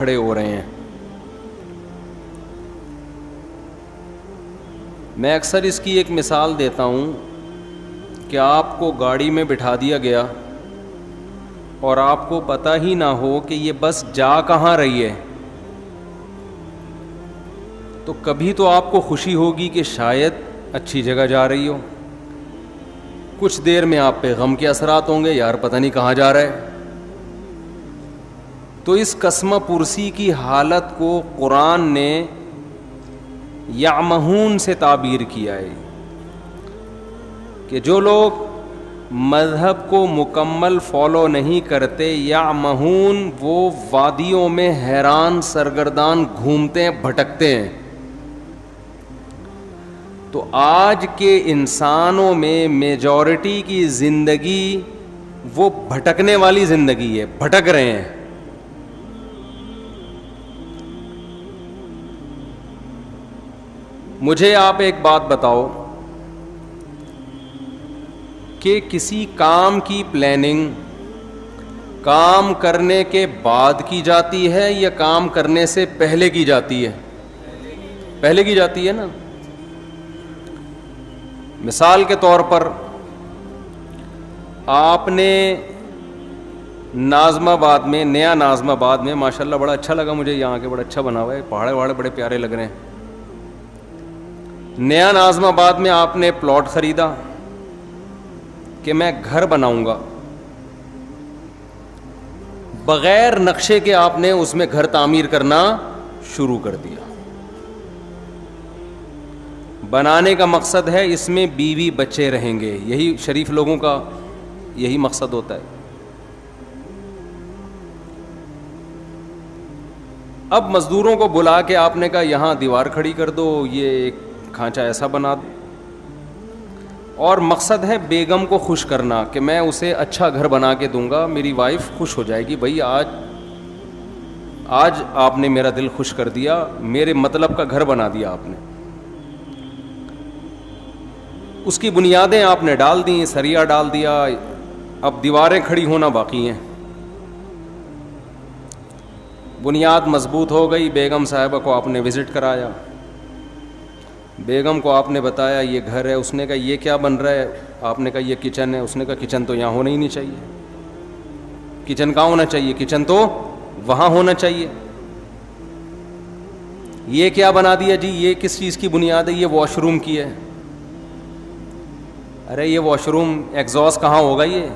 کھڑے ہو رہے ہیں. میں اکثر اس کی ایک مثال دیتا ہوں کہ آپ کو گاڑی میں بٹھا دیا گیا اور آپ کو پتہ ہی نہ ہو کہ یہ بس جا کہاں رہی ہے، تو کبھی تو آپ کو خوشی ہوگی کہ شاید اچھی جگہ جا رہی ہو، کچھ دیر میں آپ پہ غم کے اثرات ہوں گے، یار پتہ نہیں کہاں جا رہا ہے. تو اس قسمہ پرسی کی حالت کو قرآن نے یعمہون سے تعبیر کیا ہے کہ جو لوگ مذہب کو مکمل فالو نہیں کرتے، یعمہون، وہ وادیوں میں حیران سرگردان گھومتے ہیں، بھٹکتے ہیں. تو آج کے انسانوں میں میجورٹی کی زندگی وہ بھٹکنے والی زندگی ہے، بھٹک رہے ہیں. مجھے آپ ایک بات بتاؤ کہ کسی کام کی پلاننگ کام کرنے کے بعد کی جاتی ہے یا کام کرنے سے پہلے کی جاتی ہے؟ پہلے کی جاتی ہے نا. مثال کے طور پر آپ نے ناظم آباد میں، نیا ناظم آباد میں، ماشاءاللہ بڑا اچھا لگا مجھے، یہاں کے بڑا اچھا بنا ہوا ہے، پہاڑے وہاڑے بڑے پیارے لگ رہے ہیں. نیا ناظم آباد میں آپ نے پلاٹ خریدا کہ میں گھر بناؤں گا، بغیر نقشے کے آپ نے اس میں گھر تعمیر کرنا شروع کر دیا. بنانے کا مقصد ہے اس میں بیوی بچے رہیں گے، یہی شریف لوگوں کا یہی مقصد ہوتا ہے. اب مزدوروں کو بلا کے آپ نے کہا یہاں دیوار کھڑی کر دو، یہ ایک کھانچہ ایسا بنا دو، اور مقصد ہے بیگم کو خوش کرنا کہ میں اسے اچھا گھر بنا کے دوں گا، میری وائف خوش ہو جائے گی، بھائی آج آپ نے میرا دل خوش کر دیا، میرے مطلب کا گھر بنا دیا آپ نے. اس کی بنیادیں آپ نے ڈال دیں، سریا ڈال دیا، اب دیواریں کھڑی ہونا باقی ہیں. بنیاد مضبوط ہو گئی، بیگم صاحبہ کو آپ نے وزٹ کرایا، بیگم کو آپ نے بتایا یہ گھر ہے، اس نے کہا یہ کیا بن رہا ہے، آپ نے کہا یہ کچن ہے، اس نے کہا کچن تو یہاں ہونا ہی نہیں چاہیے. کچن کہاں ہونا چاہیے؟ کچن تو وہاں ہونا چاہیے. یہ کیا بنا دیا جی، یہ کس چیز کی بنیاد ہے؟ یہ واش روم کی ہے. ارے یہ واش روم ایگزاسٹ کہاں ہوگا؟ یہ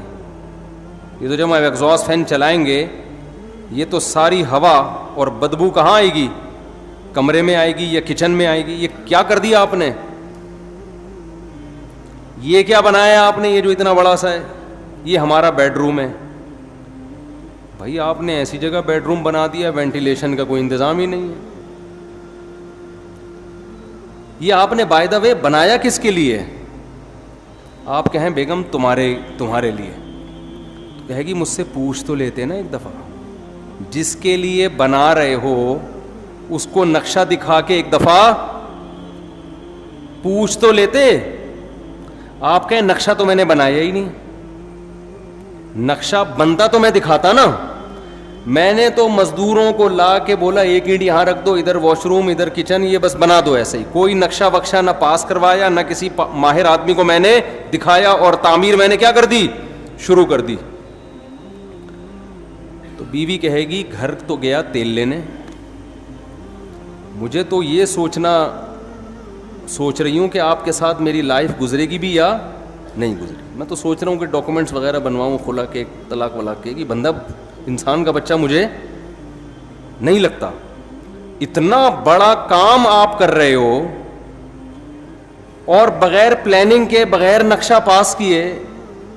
تو جب ہم ایگزاسٹ فین چلائیں گے یہ تو ساری ہوا اور بدبو کہاں آئے گی؟ کمرے میں آئے گی یا کچن میں آئے گی؟ یہ کیا کر دیا آپ نے؟ یہ کیا بنایا آپ نے؟ یہ جو اتنا بڑا سا ہے یہ ہمارا بیڈ روم ہے. بھائی آپ نے ایسی جگہ بیڈ روم بنا دیا وینٹیلیشن کا کوئی انتظام ہی نہیں ہے. یہ آپ نے بائی دا وے بنایا کس کے لیے؟ آپ کہیں بیگم تمہارے لیے، تو کہے گی مجھ سے پوچھ تو لیتے نا ایک دفعہ، جس کے لیے بنا رہے ہو اس کو نقشہ دکھا کے ایک دفعہ پوچھ تو لیتے. آپ کہیں نقشہ تو میں نے بنایا ہی نہیں، نقشہ بنتا تو میں دکھاتا نا. میں نے تو مزدوروں کو لا کے بولا ایک اینٹ یہاں رکھ دو، ادھر واش روم، ادھر کچن، یہ بس بنا دو ایسے ہی. کوئی نقشہ وقشہ نہ پاس کروایا، نہ کسی ماہر آدمی کو میں نے دکھایا، اور تعمیر میں نے کیا کر دی؟ شروع کر دی. تو بیوی کہے گی گھر تو گیا تیل لینے، مجھے تو یہ سوچ رہی ہوں کہ آپ کے ساتھ میری لائف گزرے گی بھی یا نہیں گزرے گی. میں تو سوچ رہا ہوں کہ ڈاکومنٹس وغیرہ بنواؤں، خلا کے، طلاق ولاق کے، کہ بندہ انسان کا بچہ مجھے نہیں لگتا. اتنا بڑا کام آپ کر رہے ہو اور بغیر پلاننگ کے، بغیر نقشہ پاس کیے،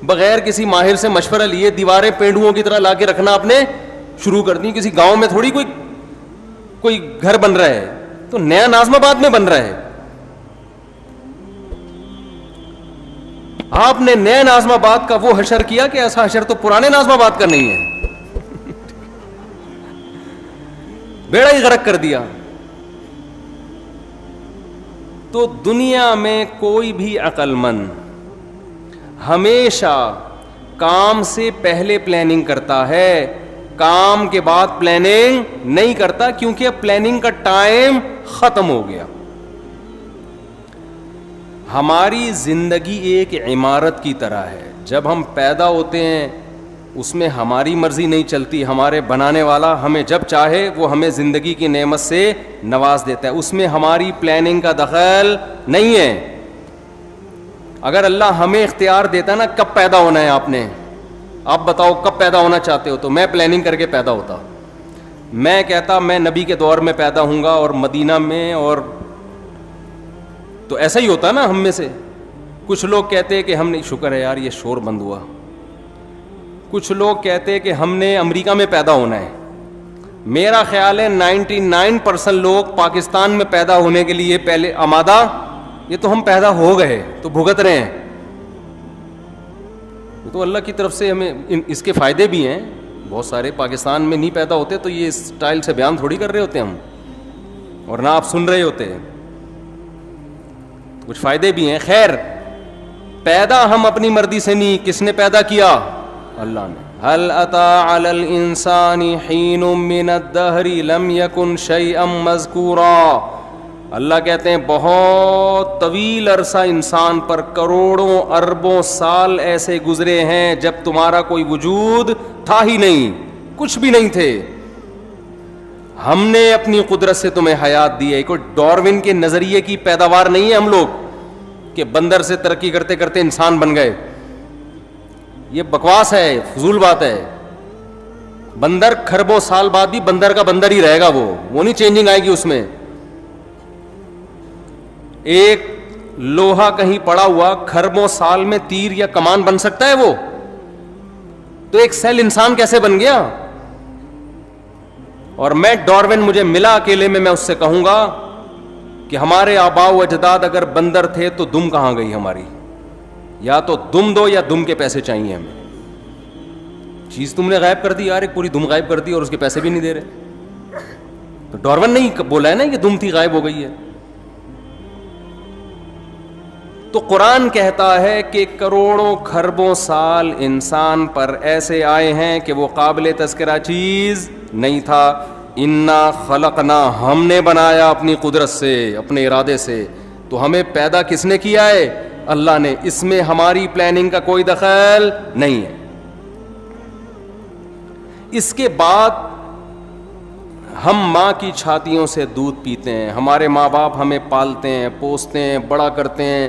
بغیر کسی ماہر سے مشورہ لیے دیواریں پینڈوؤں کی طرح لا کے رکھنا آپ نے شروع کر دی. کسی گاؤں میں تھوڑی کوئی گھر بن رہا ہے، تو نیا ناظم آباد میں بن رہا ہے. آپ نے نئے ناظم آباد کا وہ حشر کیا کہ ایسا حشر تو پرانے ناظم آباد کا نہیں ہے. بیڑا ہی غرق کر دیا. تو دنیا میں کوئی بھی عقل مند ہمیشہ کام سے پہلے پلاننگ کرتا ہے. کام کے بعد پلاننگ نہیں کرتا، کیونکہ اب پلاننگ کا ٹائم ختم ہو گیا. ہماری زندگی ایک عمارت کی طرح ہے. جب ہم پیدا ہوتے ہیں اس میں ہماری مرضی نہیں چلتی، ہمارے بنانے والا ہمیں جب چاہے وہ ہمیں زندگی کی نعمت سے نواز دیتا ہے، اس میں ہماری پلاننگ کا دخل نہیں ہے. اگر اللہ ہمیں اختیار دیتا نا کب پیدا ہونا ہے آپ نے، آپ بتاؤ کب پیدا ہونا چاہتے ہو، تو میں پلاننگ کر کے پیدا ہوتا. میں کہتا میں نبی کے دور میں پیدا ہوں گا اور مدینہ میں، اور تو ایسا ہی ہوتا نا. ہم میں سے کچھ لوگ کہتے کہ ہم نے، شکر ہے یار یہ شور بند ہوا، کچھ لوگ کہتے کہ ہم نے امریکہ میں پیدا ہونا ہے. میرا خیال ہے 99% لوگ پاکستان میں پیدا ہونے کے لیے پہلے آمادہ، یہ تو ہم پیدا ہو گئے تو بھگت رہے ہیں. تو اللہ کی طرف سے ہمیں اس کے فائدے بھی ہیں. بہت سارے پاکستان میں نہیں پیدا ہوتے تو یہ اسٹائل سے بیان تھوڑی کر رہے ہوتے ہم، اور نہ آپ سن رہے ہوتے ہیں. کچھ فائدے بھی ہیں. خیر، پیدا ہم اپنی مرضی سے نہیں، کس نے پیدا کیا؟ اللہ نے. هل أتى على الإنسان حين من الدهر لم يكن شيئا مذكورا. اللہ کہتے ہیں بہت طویل عرصہ انسان پر، کروڑوں اربوں سال ایسے گزرے ہیں جب تمہارا کوئی وجود تھا ہی نہیں، کچھ بھی نہیں تھے. ہم نے اپنی قدرت سے تمہیں حیات دی ہے. کوئی ڈاروین کے نظریے کی پیداوار نہیں ہے ہم لوگ کہ بندر سے ترقی کرتے کرتے انسان بن گئے. یہ بکواس ہے، فضول بات ہے. بندر کھربوں سال بعد بھی بندر کا بندر ہی رہے گا، وہ نہیں چینجنگ آئے گی اس میں. ایک لوہا کہیں پڑا ہوا کھربوں سال میں تیر یا کمان بن سکتا ہے وہ؟ تو ایک سیل انسان کیسے بن گیا؟ اور میں ڈاروین مجھے ملا اکیلے میں اس سے کہوں گا کہ ہمارے آباء و اجداد اگر بندر تھے تو دم کہاں گئی ہماری؟ یا تو دم دو یا دم کے پیسے چاہیے ہمیں. چیز تم نے غائب کر دی یار، ایک پوری دم غائب کر دی اور اس کے پیسے بھی نہیں دے رہے. تو ڈاروین نہیں بولا ہے نا کہ دم تھی غائب ہو گئی ہے. تو قرآن کہتا ہے کہ کروڑوں کھربوں سال انسان پر ایسے آئے ہیں کہ وہ قابل تذکرہ چیز نہیں تھا. انا خلقنا، ہم نے بنایا اپنی قدرت سے، اپنے ارادے سے. تو ہمیں پیدا کس نے کیا ہے؟ اللہ نے. اس میں ہماری پلاننگ کا کوئی دخل نہیں ہے. اس کے بعد ہم ماں کی چھاتیوں سے دودھ پیتے ہیں، ہمارے ماں باپ ہمیں پالتے ہیں، پوستے ہیں، بڑا کرتے ہیں.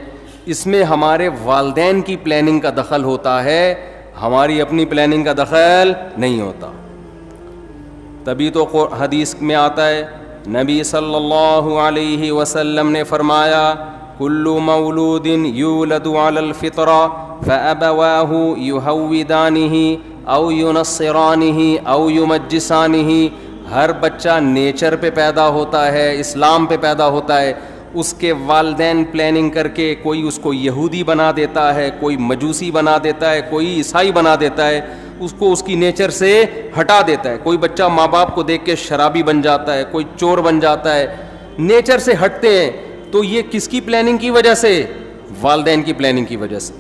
اس میں ہمارے والدین کی پلاننگ کا دخل ہوتا ہے، ہماری اپنی پلاننگ کا دخل نہیں ہوتا. تبھی تو حدیث میں آتا ہے، نبی صلی اللہ علیہ وسلم نے فرمایا کل مولود یولد علی الفطرہ فابواہ یہودانہ او ینصرانہ او یمجسانہ. ہر بچہ نیچر پہ پیدا ہوتا ہے، اسلام پہ پیدا ہوتا ہے. اس کے والدین پلاننگ کر کے کوئی اس کو یہودی بنا دیتا ہے، کوئی مجوسی بنا دیتا ہے، کوئی عیسائی بنا دیتا ہے، اس کو اس کی نیچر سے ہٹا دیتا ہے. کوئی بچہ ماں باپ کو دیکھ کے شرابی بن جاتا ہے، کوئی چور بن جاتا ہے، نیچر سے ہٹتے ہیں. تو یہ کس کی پلاننگ کی وجہ سے؟ والدین کی پلاننگ کی وجہ سے.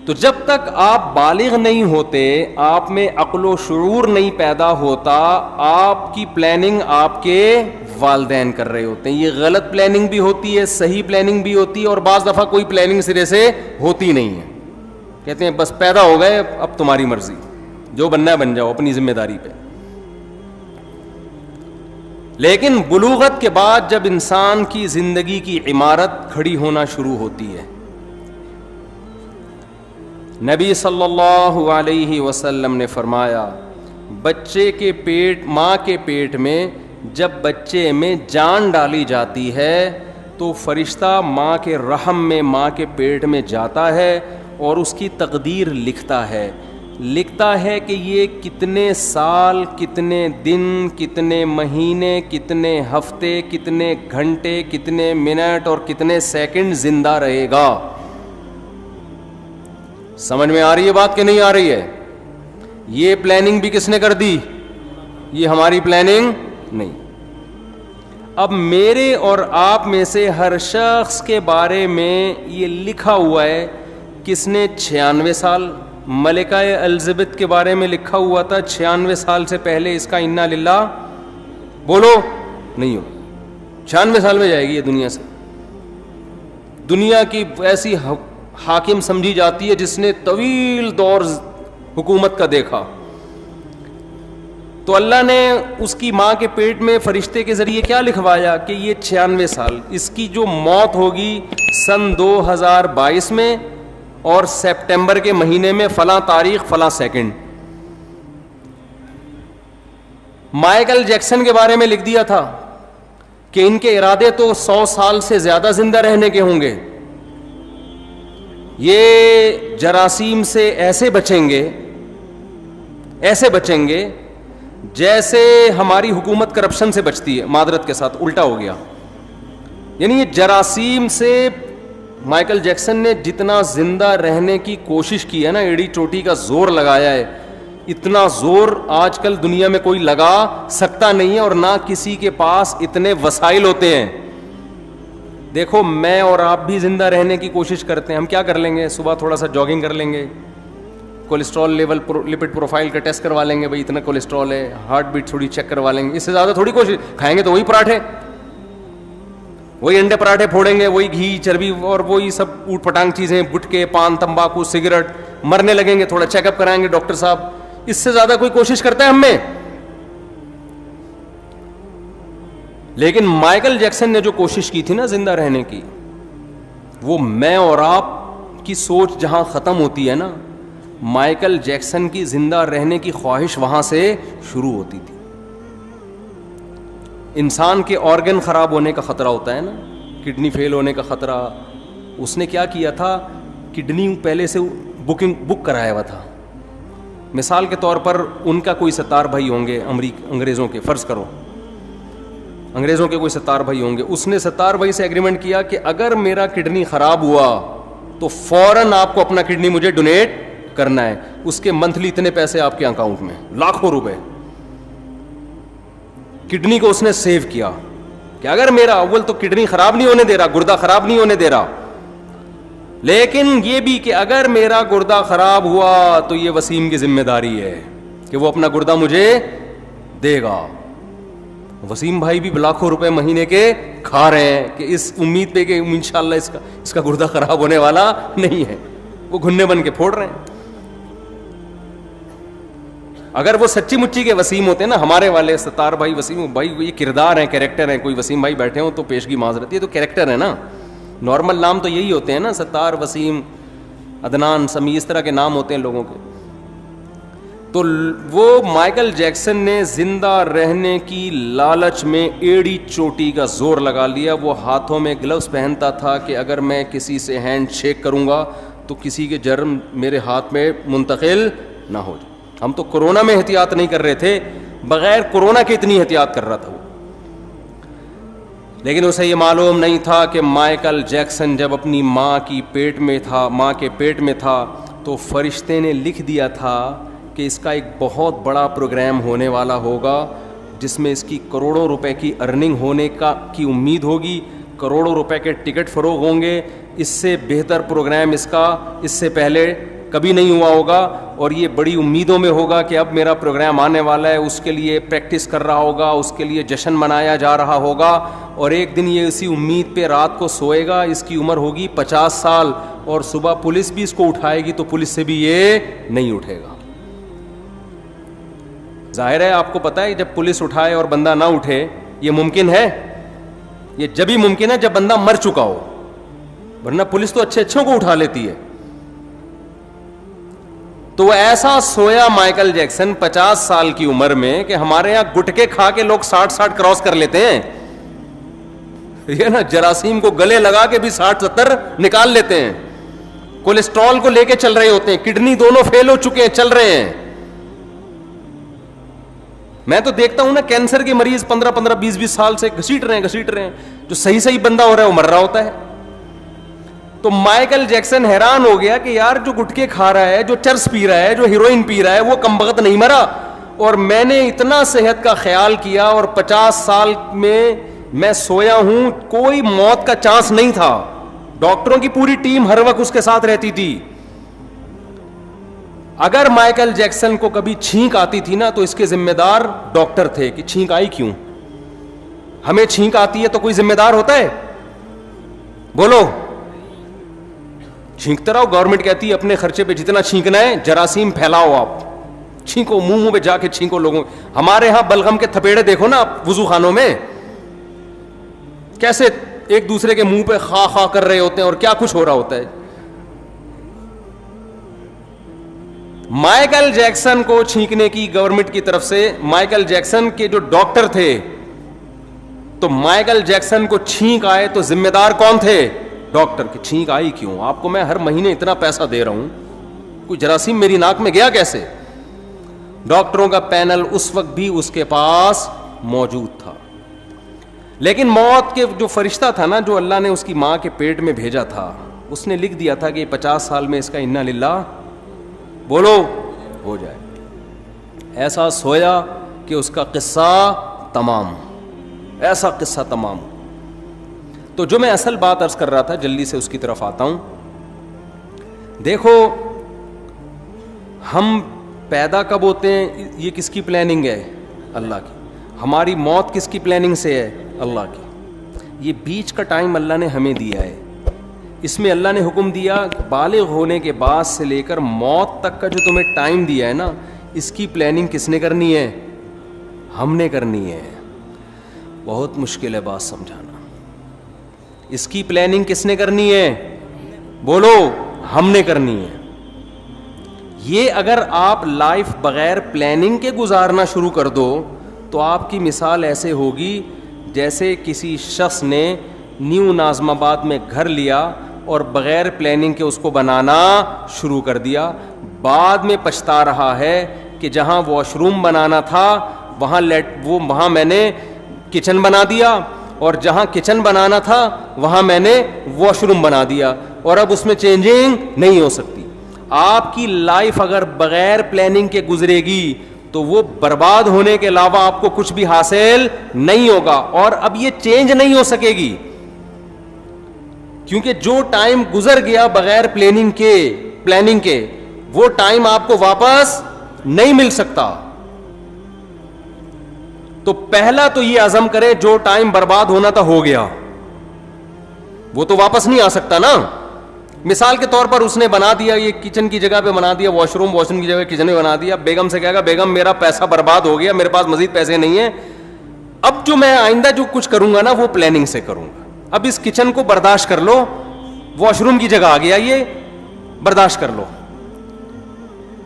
تو جب تک آپ بالغ نہیں ہوتے، آپ میں عقل و شعور نہیں پیدا ہوتا، آپ کی پلاننگ آپ کے والدین کر رہے ہوتے ہیں. یہ غلط پلاننگ بھی ہوتی ہے، صحیح پلاننگ بھی ہوتی ہے، اور بعض دفعہ کوئی پلاننگ سرے سے ہوتی نہیں ہے. کہتے ہیں بس پیدا ہو گئے، اب تمہاری مرضی، جو بننا ہے بن جاؤ اپنی ذمہ داری پہ. لیکن بلوغت کے بعد جب انسان کی زندگی کی عمارت کھڑی ہونا شروع ہوتی ہے، نبی صلی اللہ علیہ وسلم نے فرمایا بچے کے پیٹ، ماں کے پیٹ میں جب بچے میں جان ڈالی جاتی ہے تو فرشتہ ماں کے رحم میں، ماں کے پیٹ میں جاتا ہے اور اس کی تقدیر لکھتا ہے کہ یہ کتنے سال، کتنے دن، کتنے مہینے، کتنے ہفتے، کتنے گھنٹے، کتنے منٹ اور کتنے سیکنڈ زندہ رہے گا. سمجھ میں آ رہی ہے بات کہ نہیں آ رہی ہے؟ یہ پلاننگ بھی کس نے کر دی؟ یہ ہماری پلاننگ نہیں. اب میرے اور آپ میں سے ہر شخص کے بارے میں یہ لکھا ہوا ہے، کس نے 96 سال ملکہ الزبتھ کے بارے میں لکھا ہوا تھا 96 سال سے پہلے اس کا انا للہ بولو نہیں ہو. 96 سال میں جائے گی یہ دنیا سے. دنیا کی ایسی حاکم سمجھی جاتی ہے جس نے طویل دور حکومت کا دیکھا. تو اللہ نے اس کی ماں کے پیٹ میں فرشتے کے ذریعے کیا لکھوایا کہ یہ 96 سال, اس کی جو موت ہوگی سن 2022 میں اور سپٹمبر کے مہینے میں فلاں تاریخ فلاں سیکنڈ. مائیکل جیکسن کے بارے میں لکھ دیا تھا کہ ان کے ارادے تو 100 سال سے زیادہ زندہ رہنے کے ہوں گے, یہ جراثیم سے ایسے بچیں گے جیسے ہماری حکومت کرپشن سے بچتی ہے. معذرت کے ساتھ الٹا ہو گیا, یعنی یہ جراثیم سے مائیکل جیکسن نے جتنا زندہ رہنے کی کوشش کی ہے نا, ایڑی چوٹی کا زور لگایا ہے, اتنا زور آج کل دنیا میں کوئی لگا سکتا نہیں ہے, اور نہ کسی کے پاس اتنے وسائل ہوتے ہیں. دیکھو میں اور آپ بھی زندہ رہنے کی کوشش کرتے ہیں. ہم کیا کر لیں گے, صبح تھوڑا سا جاگنگ کر لیں گے, کولیسٹرول لیول لپڈ پروفائل کا ٹیسٹ کروا لیں گے, بھائی اتنا کولیسٹرول ہے, ہارٹ بیٹ تھوڑی چیک کروا لیں گے. اس سے زیادہ تھوڑی کوشش. کھائیں گے تو وہی پراٹھے, وہی انڈے پراٹھے پھوڑیں گے, وہی گھی چربی اور وہی سب اوٹ پٹانگ چیزیں, گٹکے پان تمباکو سگریٹ. مرنے لگیں گے, تھوڑا چیک اپ کرائیں گے ڈاکٹر صاحب. اس سے زیادہ کوئی کوشش کرتا ہے ہم میں؟ لیکن مائیکل جیکسن نے جو کوشش کی تھی نا زندہ رہنے کی, وہ میں اور آپ کی سوچ جہاں ختم ہوتی ہے نا, مائیکل جیکسن کی زندہ رہنے کی خواہش وہاں سے شروع ہوتی تھی. انسان کے آرگن خراب ہونے کا خطرہ ہوتا ہے نا, کڈنی فیل ہونے کا خطرہ. اس نے کیا کیا تھا, کڈنی پہلے سے بک کرایا ہوا تھا. مثال کے طور پر ان کا کوئی 70 بھائی ہوں گے انگریزوں کے, فرض کرو انگریزوں کے کوئی 70 بھائی ہوں گے. اس نے 70 بھائی سے ایگریمنٹ کیا کہ اگر میرا کڈنی خراب ہوا تو فوراً آپ کو اپنا کڈنی مجھے ڈونیٹ کرنا ہے. اس کے منتھلی اتنے پیسے آپ کے اکاؤنٹ میں, لاکھوں روپے. کڈنی کو اس نے سیو کیا کہ اگر میرا اول تو کڈنی خراب نہیں ہونے دے رہا, گردہ خراب نہیں ہونے دے رہا, لیکن یہ بھی کہ اگر میرا گردہ خراب ہوا تو یہ وسیم کی ذمہ داری ہے کہ وہ اپنا گردہ مجھے دے گا. وسیم بھائی بھی لاکھوں روپے مہینے کے کھا رہے ہیں کہ اس امید پہ کہ انشاءاللہ اس کا گردہ خراب ہونے والا نہیں ہے. وہ گھنے بن کے پھوڑ رہے ہیں. اگر وہ سچی مچی کے وسیم ہوتے ہیں نا, ہمارے والے 70 بھائی وسیم بھائی, یہ کردار ہیں, کریکٹر ہیں. کوئی وسیم بھائی بیٹھے ہوں تو پیشگی معذرت, یہ تو کریکٹر ہے نا. نارمل نام تو یہی ہوتے ہیں نا, 70 وسیم عدنان سمی, اس طرح کے نام ہوتے ہیں لوگوں کے. تو وہ مائیکل جیکسن نے زندہ رہنے کی لالچ میں ایڑی چوٹی کا زور لگا لیا. وہ ہاتھوں میں گلوز پہنتا تھا کہ اگر میں کسی سے ہینڈ شیک کروں گا تو کسی کے جرم میرے ہاتھ میں منتقل نہ ہو جائے. ہم تو کورونا میں احتیاط نہیں کر رہے تھے, بغیر کورونا کے اتنی احتیاط کر رہا تھا وہ. لیکن اسے یہ معلوم نہیں تھا کہ مائیکل جیکسن جب اپنی ماں کے پیٹ میں تھا تو فرشتے نے لکھ دیا تھا کہ اس کا ایک بہت بڑا پروگرام ہونے والا ہوگا جس میں اس کی کروڑوں روپے کی ارننگ ہونے کی امید ہوگی, کروڑوں روپے کے ٹکٹ فروغ ہوں گے. اس سے بہتر پروگرام اس کا اس سے پہلے کبھی نہیں ہوا ہوگا, اور یہ بڑی امیدوں میں ہوگا کہ اب میرا پروگرام آنے والا ہے. اس کے لیے پریکٹس کر رہا ہوگا, اس کے لیے جشن منایا جا رہا ہوگا, اور ایک دن یہ اسی امید پہ رات کو سوئے گا. اس کی عمر ہوگی 50 سال, اور صبح پولیس بھی اس کو اٹھائے گی تو پولیس سے بھی یہ نہیں اٹھے گا. ظاہر ہے آپ کو پتا ہے جب پولیس اٹھائے اور بندہ نہ اٹھے, یہ ممکن ہے, یہ جبھی ممکن ہے جب بندہ مر چکا ہو, ورنہ پولیس تو اچھے اچھوں کو اٹھا لیتی ہے. تو وہ ایسا سویا مائیکل جیکسن 50 سال کی عمر میں کہ ہمارے یہاں گٹکے کھا کے لوگ 60 کراس کر لیتے ہیں, یہ نا جراثیم کو گلے لگا کے بھی 60-70 نکال لیتے ہیں. کولیسٹرول کو لے کے چل رہے ہوتے ہیں, کڈنی دونوں فیل ہو چکے ہیں, چل رہے ہیں. میں تو دیکھتا ہوں نا کینسر کے مریض 15-20 سال سے گھسیٹ رہے ہیں, جو صحیح بندہ ہو رہا ہے وہ مر رہا ہوتا ہے. تو مائیکل جیکسن حیران ہو گیا کہ یار جو گٹکے کھا رہا ہے, جو چرس پی رہا ہے, جو ہیروئن پی رہا ہے, وہ کمبخت نہیں مرا, اور میں نے اتنا صحت کا خیال کیا اور 50 سال میں سویا ہوں, کوئی موت کا چانس نہیں تھا. ڈاکٹروں کی پوری ٹیم ہر وقت اس کے ساتھ رہتی تھی. اگر مائیکل جیکسن کو کبھی چھینک آتی تھی نا تو اس کے ذمہ دار ڈاکٹر تھے کہ چھینک آئی کیوں. ہمیں چھینک آتی ہے تو کوئی ذمہ دار ہوتا ہے؟ بولو. چھینکتے رہو, گورنمنٹ کہتی ہے اپنے خرچے پہ جتنا چھینکنا ہے جراثیم پھیلاؤ, آپ چھینکو, منہ پہ جا کے چھینکو لوگوں. ہمارے ہاں بلغم کے تھپیڑے دیکھو نا آپ وضو خانوں میں, کیسے ایک دوسرے کے منہ پہ خا خا کر رہے ہوتے ہیں اور کیا کچھ ہو رہا ہوتا ہے. مائیکل جیکسن کو چھینکنے کی گورنمنٹ کی طرف سے, مائیکل جیکسن کے جو ڈاکٹر تھے, تو مائیکل جیکسن کو چھینک آئے تو ذمہ دار کون تھے؟ ڈاکٹر. کی چھینک آئی کیوں؟ آپ کو میں ہر مہینے اتنا پیسہ دے رہا ہوں, کوئی جراثیم میری ناک میں گیا کیسے؟ ڈاکٹروں کا پینل اس وقت بھی اس کے پاس موجود تھا. لیکن موت کے جو فرشتہ تھا نا, جو اللہ نے اس کی ماں کے پیٹ میں بھیجا تھا, اس نے لکھ دیا تھا کہ 50 سال میں اس کا انا للہ بولو ہو جائے. ایسا سویا کہ اس کا قصہ تمام, ایسا قصہ تمام. تو جو میں اصل بات عرض کر رہا تھا, جلدی سے اس کی طرف آتا ہوں. دیکھو ہم پیدا کب ہوتے ہیں, یہ کس کی پلاننگ ہے؟ اللہ کی. ہماری موت کس کی پلاننگ سے ہے؟ اللہ کی. یہ بیچ کا ٹائم اللہ نے ہمیں دیا ہے. اس میں اللہ نے حکم دیا بالغ ہونے کے بعد سے لے کر موت تک کا جو تمہیں ٹائم دیا ہے نا, اس کی پلاننگ کس نے کرنی ہے؟ ہم نے کرنی ہے. بہت مشکل ہے بات سمجھانا. اس کی پلاننگ کس نے کرنی ہے؟ بولو, ہم نے کرنی ہے. یہ اگر آپ لائف بغیر پلاننگ کے گزارنا شروع کر دو تو آپ کی مثال ایسے ہوگی جیسے کسی شخص نے نیو ناظم آباد میں گھر لیا اور بغیر پلاننگ کے اس کو بنانا شروع کر دیا. بعد میں پچھتا رہا ہے کہ جہاں واش روم بنانا تھا وہاں میں نے کچن بنا دیا, اور جہاں کچن بنانا تھا وہاں میں نے واش روم بنا دیا, اور اب اس میں چینجنگ نہیں ہو سکتی. آپ کی لائف اگر بغیر پلاننگ کے گزرے گی تو وہ برباد ہونے کے علاوہ آپ کو کچھ بھی حاصل نہیں ہوگا, اور اب یہ چینج نہیں ہو سکے گی, کیونکہ جو ٹائم گزر گیا بغیر پلاننگ کے وہ ٹائم آپ کو واپس نہیں مل سکتا. تو پہلا تو یہ عزم کرے جو ٹائم برباد ہونا تھا ہو گیا, وہ تو واپس نہیں آ سکتا نا. مثال کے طور پر اس نے بنا دیا, یہ کچن کی جگہ پہ بنا دیا واش روم کی جگہ کچن میں بنا دیا. بیگم سے کہے گا بیگم میرا پیسہ برباد ہو گیا, میرے پاس مزید پیسے نہیں ہیں, اب جو میں آئندہ جو کچھ کروں گا نا وہ پلاننگ سے کروں گا. اب اس کچن کو برداشت کر لو, واش روم کی جگہ آ گیا, یہ برداشت کر لو,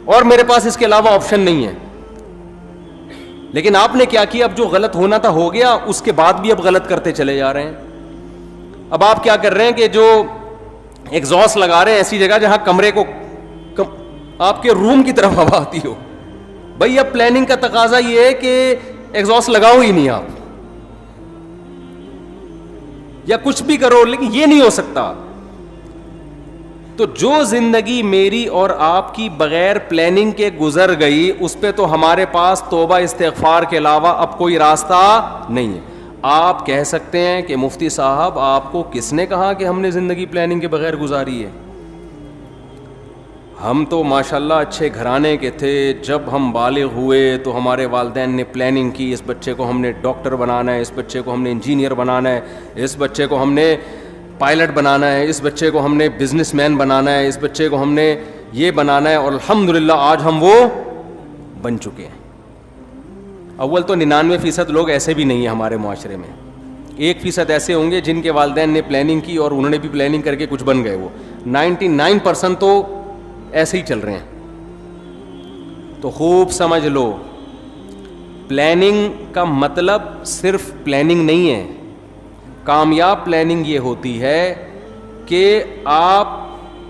اور میرے پاس اس کے علاوہ آپشن نہیں ہے. لیکن آپ نے کیا کیا, اب جو غلط ہونا تھا ہو گیا, اس کے بعد بھی اب غلط کرتے چلے جا رہے ہیں. اب آپ کیا کر رہے ہیں کہ جو ایگزاسٹ لگا رہے ہیں ایسی جگہ جہاں کمرے کو آپ کے روم کی طرف ہوا آتی ہو. بھائی اب پلاننگ کا تقاضا یہ ہے کہ ایگزاسٹ لگاؤ ہی نہیں آپ, یا کچھ بھی کرو, لیکن یہ نہیں ہو سکتا. تو جو زندگی میری اور آپ کی بغیر پلاننگ کے گزر گئی, اس پہ تو ہمارے پاس توبہ استغفار کے علاوہ اب کوئی راستہ نہیں ہے. آپ کہہ سکتے ہیں کہ مفتی صاحب آپ کو کس نے کہا کہ ہم نے زندگی پلاننگ کے بغیر گزاری ہے؟ ہم تو ماشاءاللہ اچھے گھرانے کے تھے, جب ہم بالغ ہوئے تو ہمارے والدین نے پلاننگ کی, اس بچے کو ہم نے ڈاکٹر بنانا ہے, اس بچے کو ہم نے انجینئر بنانا ہے, اس بچے کو ہم نے پائلٹ بنانا ہے, اس بچے کو ہم نے بزنس مین بنانا ہے, اس بچے کو ہم نے یہ بنانا ہے, اور الحمدللہ آج ہم وہ بن چکے ہیں. اول تو 99% لوگ ایسے بھی نہیں ہیں ہمارے معاشرے میں, 1% ایسے ہوں گے جن کے والدین نے پلاننگ کی اور انہوں نے بھی پلاننگ کر کے کچھ بن گئے. وہ 99% تو ایسے ہی چل رہے ہیں. تو خوب سمجھ لو, پلاننگ کا مطلب صرف پلاننگ نہیں ہے. کامیاب پلاننگ یہ ہوتی ہے کہ آپ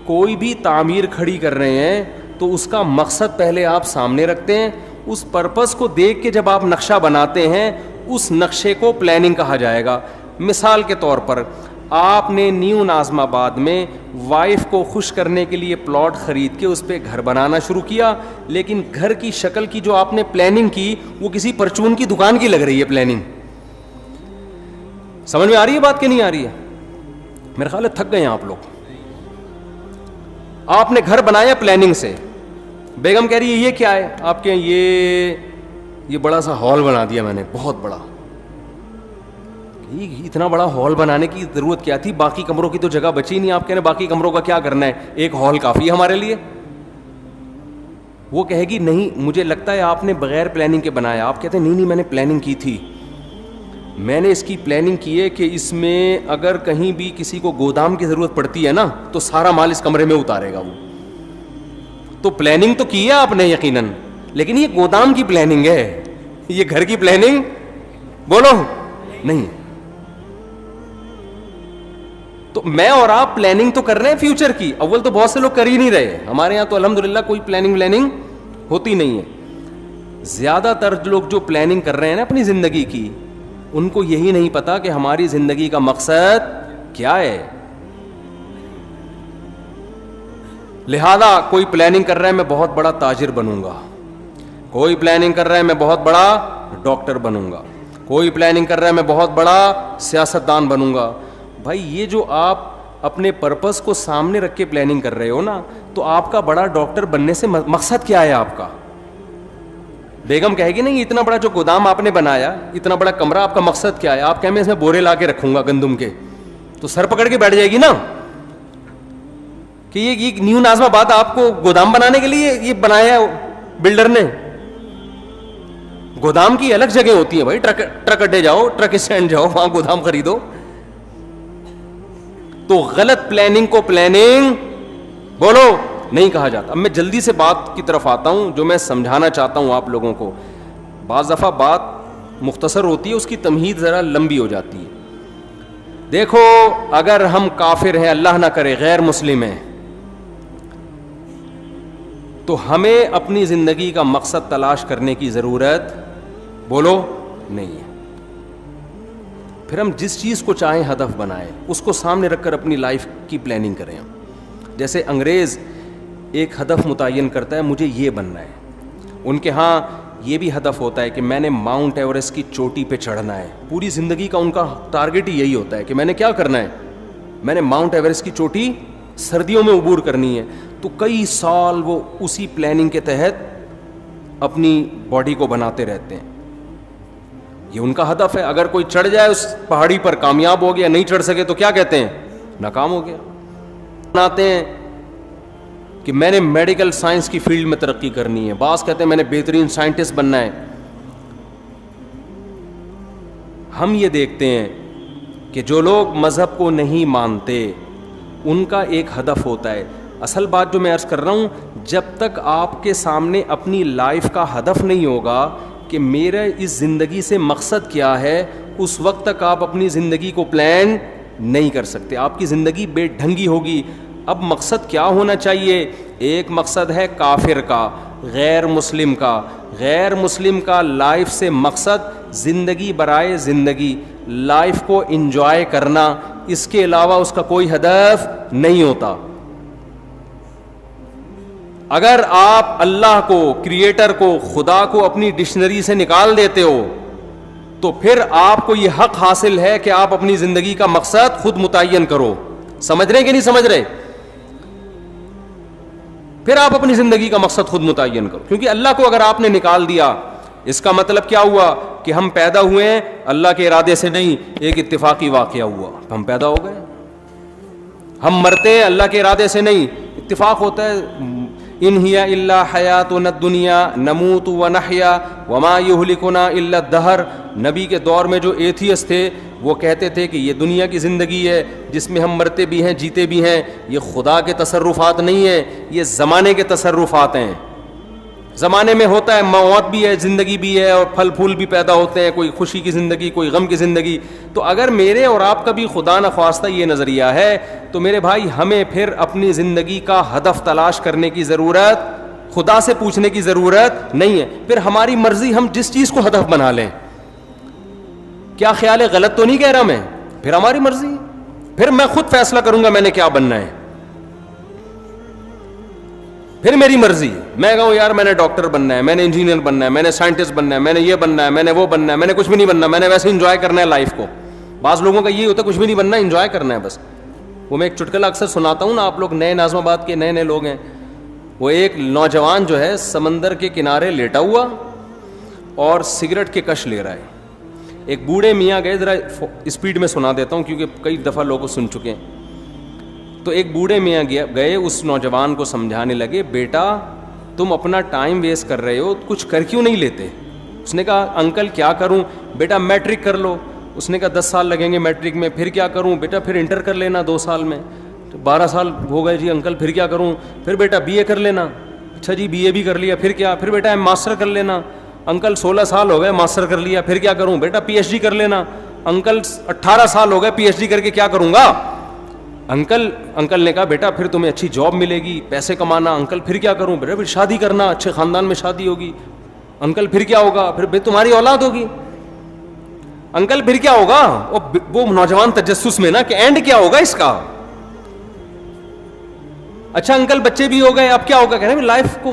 کوئی بھی تعمیر کھڑی کر رہے ہیں تو اس کا مقصد پہلے آپ سامنے رکھتے ہیں, اس پرپس کو دیکھ کے جب آپ نقشہ بناتے ہیں اس نقشے کو پلاننگ کہا جائے گا. مثال کے طور پر آپ نے نیو ناظم آباد میں وائف کو خوش کرنے کے لیے پلاٹ خرید کے اس پہ گھر بنانا شروع کیا, لیکن گھر کی شکل کی جو آپ نے پلاننگ کی وہ کسی پرچون کی دکان کی لگ رہی ہے پلاننگ. سمجھ میں آ رہی ہے بات کہ نہیں آ رہی ہے؟ میرے خیال ہے تھک گئے ہیں آپ لوگ. آپ نے گھر بنایا پلاننگ سے, بیگم کہہ رہی ہے یہ کیا ہے آپ کے؟ یہ بڑا سا ہال بنا دیا میں نے, بہت بڑا. اتنا بڑا ہال بنانے کی ضرورت کیا تھی؟ باقی کمروں کی تو جگہ بچی نہیں. آپ کہہ رہے ہیں باقی کمروں کا کیا کرنا ہے, ایک ہال کافی ہے ہمارے لیے. وہ کہے گی نہیں مجھے لگتا ہے آپ نے بغیر پلاننگ کے بنایا. آپ کہتے ہیں نہیں میں نے پلاننگ کی تھی. میں نے اس کی پلاننگ کی ہے کہ اس میں اگر کہیں بھی کسی کو گودام کی ضرورت پڑتی ہے نا تو سارا مال اس کمرے میں اتارے گا وہ. تو پلاننگ تو کی ہے آپ نے یقیناً, لیکن یہ گودام کی پلاننگ ہے, یہ گھر کی پلاننگ بولو نہیں. تو میں اور آپ پلاننگ تو کر رہے ہیں فیوچر کی. اول تو بہت سے لوگ کر ہی نہیں رہے. ہمارے یہاں تو الحمدللہ کوئی پلاننگ ہوتی نہیں ہے. زیادہ تر لوگ جو پلاننگ کر رہے ہیں نا اپنی زندگی کی, ان کو یہی نہیں پتا کہ ہماری زندگی کا مقصد کیا ہے. لہذا کوئی پلاننگ کر رہا ہے میں بہت بڑا تاجر بنوں گا, کوئی پلاننگ کر رہا ہے میں بہت بڑا ڈاکٹر بنوں گا, کوئی پلاننگ کر رہا ہے میں بہت بڑا سیاستدان بنوں گا. بھائی یہ جو آپ اپنے پرپس کو سامنے رکھ کے پلاننگ کر رہے ہو نا, تو آپ کا بڑا ڈاکٹر بننے سے مقصد کیا ہے آپ کا؟ بیگم کہے گی نہیں اتنا بڑا جو گودام آپ نے بنایا, اتنا بڑا کمرہ, آپ کا مقصد کیا ہے؟ آپ کہیں میں اس میں بورے لا کے رکھوں گا گندم کے, تو سر پکڑ کے بیٹھ جائے گی نا کہ یہ نیو ناظم آباد آپ کو گودام بنانے کے لیے یہ بنایا ہے بلڈر نے. گودام کی الگ جگہ ہوتی ہے بھائی, ٹرک اڈے جاؤ, ٹرک اسٹینڈ جاؤ, وہاں گودام خریدو. تو غلط پلاننگ کو پلاننگ بولو نہیں کہا جاتا. اب میں جلدی سے بات کی طرف آتا ہوں جو میں سمجھانا چاہتا ہوں آپ لوگوں کو. بعض دفعہ بات مختصر ہوتی ہے, اس کی تمہید ذرا لمبی ہو جاتی ہے. دیکھو اگر ہم کافر ہیں, اللہ نہ کرے غیر مسلم ہیں, تو ہمیں اپنی زندگی کا مقصد تلاش کرنے کی ضرورت بولو نہیں ہے. پھر ہم جس چیز کو چاہیں ہدف بنائیں, اس کو سامنے رکھ کر اپنی لائف کی پلاننگ کریں. جیسے انگریز ایک ہدف متعین کرتا ہے مجھے یہ بننا ہے, ان کے ہاں یہ بھی ہدف ہوتا ہے کہ میں نے ماؤنٹ ایوریسٹ کی چوٹی پہ چڑھنا ہے. پوری زندگی کا ان کا ٹارگٹ ہی یہی ہوتا ہے کہ میں نے کیا کرنا ہے, میں نے ماؤنٹ ایوریسٹ کی چوٹی سردیوں میں عبور کرنی ہے. تو کئی سال وہ اسی پلاننگ کے تحت اپنی باڈی کو بناتے رہتے ہیں. یہ ان کا ہدف ہے. اگر کوئی چڑھ جائے اس پہاڑی پر, کامیاب ہو گیا, نہیں چڑھ سکے تو کیا کہتے ہیں, ناکام ہو گیا. بناتے ہیں کہ میں نے میڈیکل سائنس کی فیلڈ میں ترقی کرنی ہے, بعض کہتے ہیں میں نے بہترین سائنٹسٹ بننا ہے. ہم یہ دیکھتے ہیں کہ جو لوگ مذہب کو نہیں مانتے ان کا ایک ہدف ہوتا ہے. اصل بات جو میں عرض کر رہا ہوں, جب تک آپ کے سامنے اپنی لائف کا ہدف نہیں ہوگا کہ میرا اس زندگی سے مقصد کیا ہے, اس وقت تک آپ اپنی زندگی کو پلان نہیں کر سکتے. آپ کی زندگی بے ڈھنگی ہوگی. اب مقصد کیا ہونا چاہیے؟ ایک مقصد ہے کافر کا, غیر مسلم کا. غیر مسلم کا لائف سے مقصد زندگی برائے زندگی, لائف کو انجوائے کرنا, اس کے علاوہ اس کا کوئی ہدف نہیں ہوتا. اگر آپ اللہ کو, کریٹر کو, خدا کو اپنی ڈکشنری سے نکال دیتے ہو تو پھر آپ کو یہ حق حاصل ہے کہ آپ اپنی زندگی کا مقصد خود متعین کرو. سمجھ رہے کہ نہیں سمجھ رہے؟ پھر آپ اپنی زندگی کا مقصد خود متعین کرو, کیونکہ اللہ کو اگر آپ نے نکال دیا, اس کا مطلب کیا ہوا کہ ہم پیدا ہوئے ہیں اللہ کے ارادے سے نہیں, ایک اتفاقی واقعہ ہوا, ہم پیدا ہو گئے. ہم مرتے ہیں اللہ کے ارادے سے نہیں, اتفاق ہوتا ہے. ان ہی الا حیاتنا الدنیا نموت ونحیا وما یہلکنا الا الدہر. نبی کے دور میں جو ایتھیسٹ تھے وہ کہتے تھے کہ یہ دنیا کی زندگی ہے جس میں ہم مرتے بھی ہیں جیتے بھی ہیں, یہ خدا کے تصرفات نہیں ہیں, یہ زمانے کے تصرفات ہیں. زمانے میں ہوتا ہے موت بھی ہے, زندگی بھی ہے, اور پھل پھول بھی پیدا ہوتے ہیں, کوئی خوشی کی زندگی, کوئی غم کی زندگی. تو اگر میرے اور آپ کا بھی خدا نخواستہ یہ نظریہ ہے تو میرے بھائی ہمیں پھر اپنی زندگی کا ہدف تلاش کرنے کی ضرورت, خدا سے پوچھنے کی ضرورت نہیں ہے. پھر ہماری مرضی, ہم جس چیز کو ہدف بنا لیں. کیا خیال ہے, غلط تو نہیں کہہ رہا میں؟ پھر ہماری مرضی, پھر میں خود فیصلہ کروں گا میں نے کیا بننا ہے, پھر میری مرضی. میں کہوں یار میں نے ڈاکٹر بننا ہے, میں نے انجینئر بننا ہے, میں نے سائنٹسٹ بننا ہے, میں نے یہ بننا ہے, میں نے وہ بننا ہے, میں نے کچھ بھی نہیں بننا, میں نے ویسے انجوائے کرنا ہے لائف کو. بعض لوگوں کا یہ ہوتا ہے کچھ بھی نہیں بننا, انجوائے کرنا ہے بس. وہ میں ایک چٹکلا اکثر سناتا ہوں نا, آپ لوگ نئے ناظم آباد کے نئے نئے لوگ ہیں وہ ایک نوجوان جو ہے سمندر کے کنارے لیٹا ہوا اور سگریٹ کے کش لے رہا ہے. ایک بوڑھے میاں گئے, ذرا اسپیڈ میں سنا دیتا ہوں کیونکہ کئی دفعہ لوگ سن چکے ہیں. تو ایک بوڑھے میاں گئے اس نوجوان کو سمجھانے لگے, بیٹا تم اپنا ٹائم ویسٹ کر رہے ہو, کچھ کر کیوں نہیں لیتے؟ اس نے کہا انکل کیا کروں؟ بیٹا میٹرک کر لو. اس نے کہا 10 سال لگیں گے میٹرک میں. پھر کیا کروں؟ بیٹا پھر انٹر کر لینا 2 سال میں. 12 سال ہو گئے جی انکل, پھر کیا کروں؟ پھر بیٹا بی اے کر لینا. اچھا جی بی اے بھی کر لیا, پھر کیا؟ پھر بیٹا ماسٹر کر لینا. انکل 16 سال ہو گئے ماسٹر کر لیا, پھر کیا کروں؟ بیٹا پی ایچ ڈی کر لینا. انکل 18 سال ہو گئے پی ایچ ڈی کر کے کیا کروں گا؟ انکل نے کہا بیٹا پھر تمہیں اچھی جاب ملے گی, پیسے کمانا. انکل پھر کیا کروں؟ بیٹا پھر شادی کرنا, اچھے خاندان میں شادی ہوگی. انکل پھر کیا ہوگا؟ پھر تمہاری اولاد ہوگی. انکل پھر کیا ہوگا؟ وہ نوجوان تجسس میں نا کہ اینڈ کیا ہوگا اس کا. اچھا انکل بچے بھی ہو گئے, اب کیا ہوگا؟ کہہ رہے ہیں لائف کو